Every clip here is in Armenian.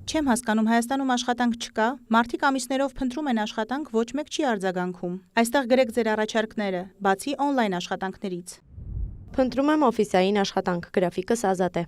Չեմ հասկանում, Հայաստանում աշխատանք չկա, մարդիկ ամիսներով փնտրում են աշխատանք, ոչ մեկ չի արձագանքում։ Այստեղ գրեք ձեր առաջարկները, բացի օնլայն աշխատանքներից։ Փնտրում եմ օֆիսային աշխատանք, գրաֆիկս ազատ է։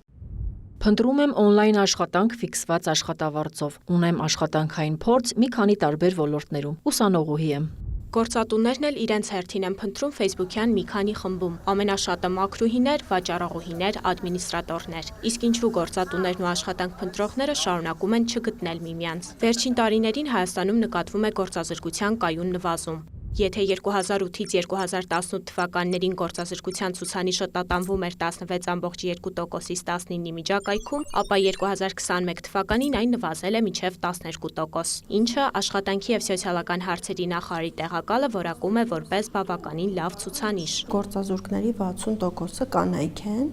Փնտրում եմ օնլայն աշխատանք ֆիքսված աշխատավարձով։ Ունեմ աշխատանքային փորձ մի քանի տարբեր ոլորտներում։ Ուսանողուհի եմ։ Գործատուներն էլ իրենց հերթին են փնտրում Facebook-յան մի քանի խմբում։ Ամենաշատը մաքրուհիներ, վաճառողուհիներ, ադմինիստրատորներ։ Իսկ ինչու գործատուներն ու աշխատանք փնտրողները շարունակում են չգտնել միմյանց։ Վերջին տարիներին Հայաստանում նկատվում է գործազրկության կայուն նվազում։ Եթե 2008-ից 2018 թվականներին գործազրկության ցուցանիշը տատանվում էր 16.2%-ից 19-ի միջակայքում, ապա 2021 թվականին այն նվազել է մինչև 12%, ինչը աշխատանքի եւ սոցիալական հարցերի նախարարի տեղակալը որակում է որպես բավականին լավ ցուցանիշ։ Գործազուրկների 60%-ը կանայք են,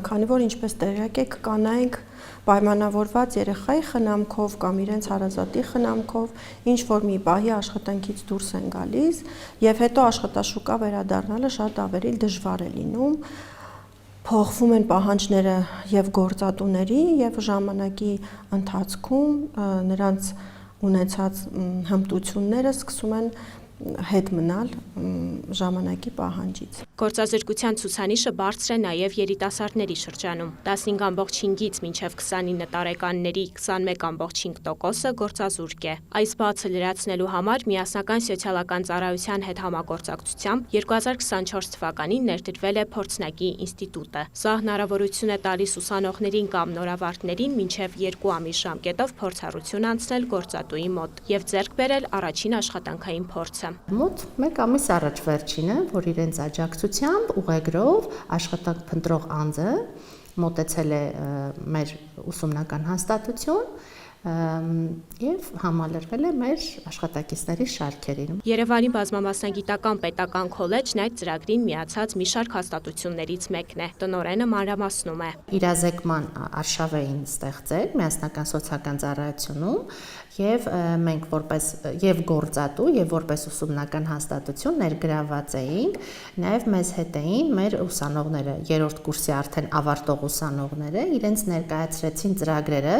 քանի որ ինչպես տեղյակ եք, կանայք պայմանավորված երեխայի խնամքով կամ իրենց հարազատի խնամքով ինչ որ մի պահի աշխատանքից դուրս են գալիս եւ հետո աշխատաշուկա վերադառնալը շատ ավելի դժվար է լինում, փոխվում են պահանջները եւ գործատուների եւ ժամանակի ընթացքում նրանց ունեցած հմտությունները սկսում են հետ մնալ ժամանակի պահանջից։ Գործազրկության ցուցանիշը բարձր է նաև երիտասարդների շրջանում։ 15.5-ից մինչև 29 տարեկանների 21.5%-ը գործազուրկ է։ Այս բացը լրացնելու համար միասնական սոցիալական ծառայության հետ համագործակցությամբ 2024 թվականին ներդրվել է փորձնակի ինստիտուտը։ Սա հնարավորություն է տալիս ուսանողներին կամ նորավարտներին մինչև 2 ամիս ժամկետով փորձառություն անցնել գործատուի մոտ եւ ձեռք բերել առաջին աշխատանքային փորձը։ Մոտ 1 ամիս առաջ վերջինը, որ իրենց աջակցությամբ ուղեգրով աշխատանք փնտրող անձը մոտեցել է մեր ուսումնական հաստատություն եւ համալրվել է մեր աշխատակիցների շարքերին։ Երևանի բազմամասնագիտական պետական քոլեջն այդ ծրագրին միացած մի շարք հաստատություններից մեկն է։ Տնօրենը մանրամասնում է։ Իրազեկման արշավ էին ստեղծել միասնական սոցիալական ծառայությունում եւ մենք որպես եւ գործատու եւ որպես ուսումնական հաստատություն ներգրաված էինք, նաեւ մեզ հետ էին մեր ուսանողները, երրորդ կուրսի արդեն ավարտող ուսանողները, իրենց ներկայացրեցին ծրագրերը,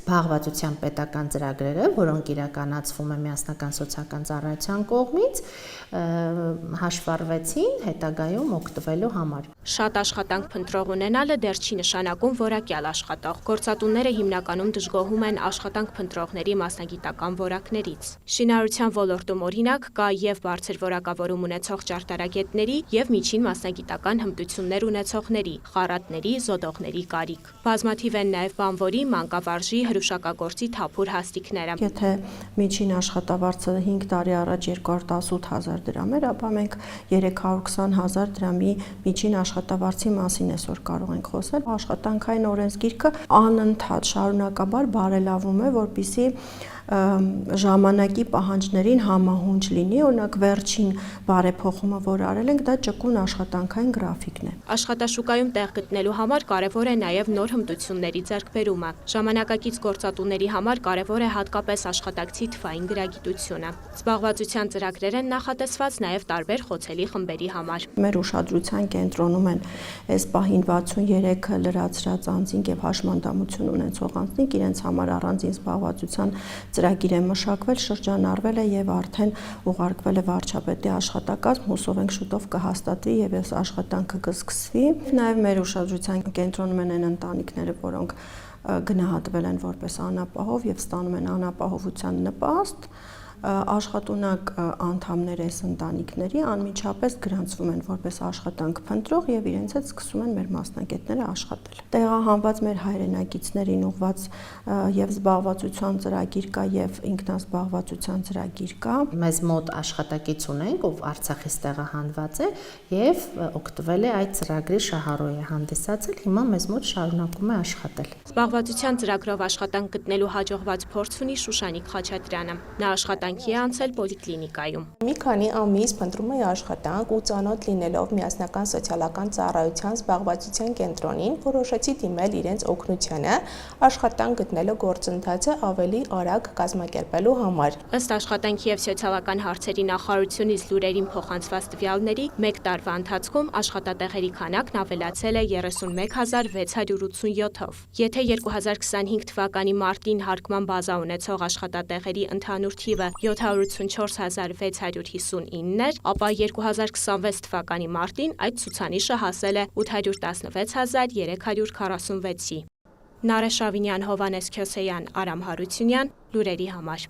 զբաղվածության պետական ծրագրերը, որոնք իրականացվում են միասնական սոցիալական ծառայության կողմից, հաշվառվեցին հետագայում օգտվելու համար։ Շատ աշխատանք փնտրող ունենալը դեռ չի նշանակում որակյալ աշխատող։ Գործատուները հիմնականում դժգոհում են աշխատանք փնտրողների մասնագիտական որակներից։ Շինարարության ոլորտում օրինակ կա եւ բարձր որակավորում ունեցող ճարտարագետների եւ միջին մասնագիտական հմտություններ ունեցողների, խառատների, զոդողների կարիք։ Բազմաթիվ են նաեւ բանվորի, մանկավարժի, հրուշակագործի թափուր հաստիկները։ Եթե միջին աշխատավարձը 5 տարի առաջ 218,000 դրամ էր, ապա մենք 320,000 դրամի միջին աշխատավարձի մասին այսօր կարող ենք խոսել։ Աշխատանքային օրենսգիրքը անընդհատ շարունակաբար բարելավում է, որպեսզի ժամանակի պահանջներին համահունչ լինի, օրինակ վերջին բարեփոխումը, որ արել ենք, դա ճկուն աշխատանքային գրաֆիկն է։ Աշխատաշուկայում տեղ գտնելու համար կարևոր է նաև նոր հմտությունների ձեռքբերումը։ Ժամանակակից գործատուների համար կարևոր է հատկապես աշխատակցի թվային գրագիտությունը։ Զբաղվածության ծրագրեր են նախատեսված նաև տարբեր խոցելի խմբերի համար։ Մեր ուշադրության կենտրոնում են այս պահին 63 լրացրած անձինք եւ հաշմանդամություն ունեցող անձինք, իրենց համար առանձին զբաղվածության ծրագիր է մշակվել, շրջանառվել է եւ արդեն ուղարկվել է վարչապետի աշխատակազմ, հուսով ենք շուտով կհաստատվի եւ այս աշխատանքը կսկսվի։ Նաեւ մեր ուշադրության կենտրոնում են այն ընտանիքները, որոնք գնահատվել են որպես անապահով եւ ստանում են անապահովության նպաստ, աշխատունակ անդամներ այս ընտանիքների անմիջապես գրանցվում են որպես աշխատանք փնտրող եւ իրենց հետ սկսում են մեր մասնագետները աշխատել։ Տեղահանված մեր հայրենակիցներին ուղղված եւ զբաղվածության ծրագիր կա եւ ինքնազբաղվածության ծրագիր կա։ Մեզ մոտ աշխատակից ունենք, ով Արցախից տեղահանված է եւ օգտվել է այդ ծրագրի շահառու է հանդիսացել, հիմա մեզ մոտ շարունակում է աշխատել։ Զբաղվածության ծրագրով աշխատանք գտնելու հաջողված փորձ ունի Շուշանիկ Խաչատրյանը։ Նա աշխատանքի աշխատանքի է անցել պոլիկլինիկայում։ Մի քանի ամիս փնտրում էի աշխատանք ու ծանոթ լինելով միասնական սոցիալական ծառայության զբաղվածության կենտրոնին, որոշեցի դիմել իրենց օգնությանը աշխատանք գտնելու գործընթացը ավելի արագ կազմակերպելու համար։ Ըստ աշխատանքի եւ սոցիալական հարցերի նախարարությունից լուրերին փոխանցված տվյալների 1 տարվա ընթացքում աշխատատեղերի քանակն ավելացել է 31687-ով։ Եթե 2025 թվականի մարտին հարկման բազա ունեցող աշխատատեղերի ընդհանուր թիվը 784659 էր, ապա 2026 թվականի մարտին այդ ցուցանիշը հասել է 816346-ի։ Նարեշ Ավինյան, Հովանես Քյոսեյան, Արամ Հարությունյան, լուրերի համար։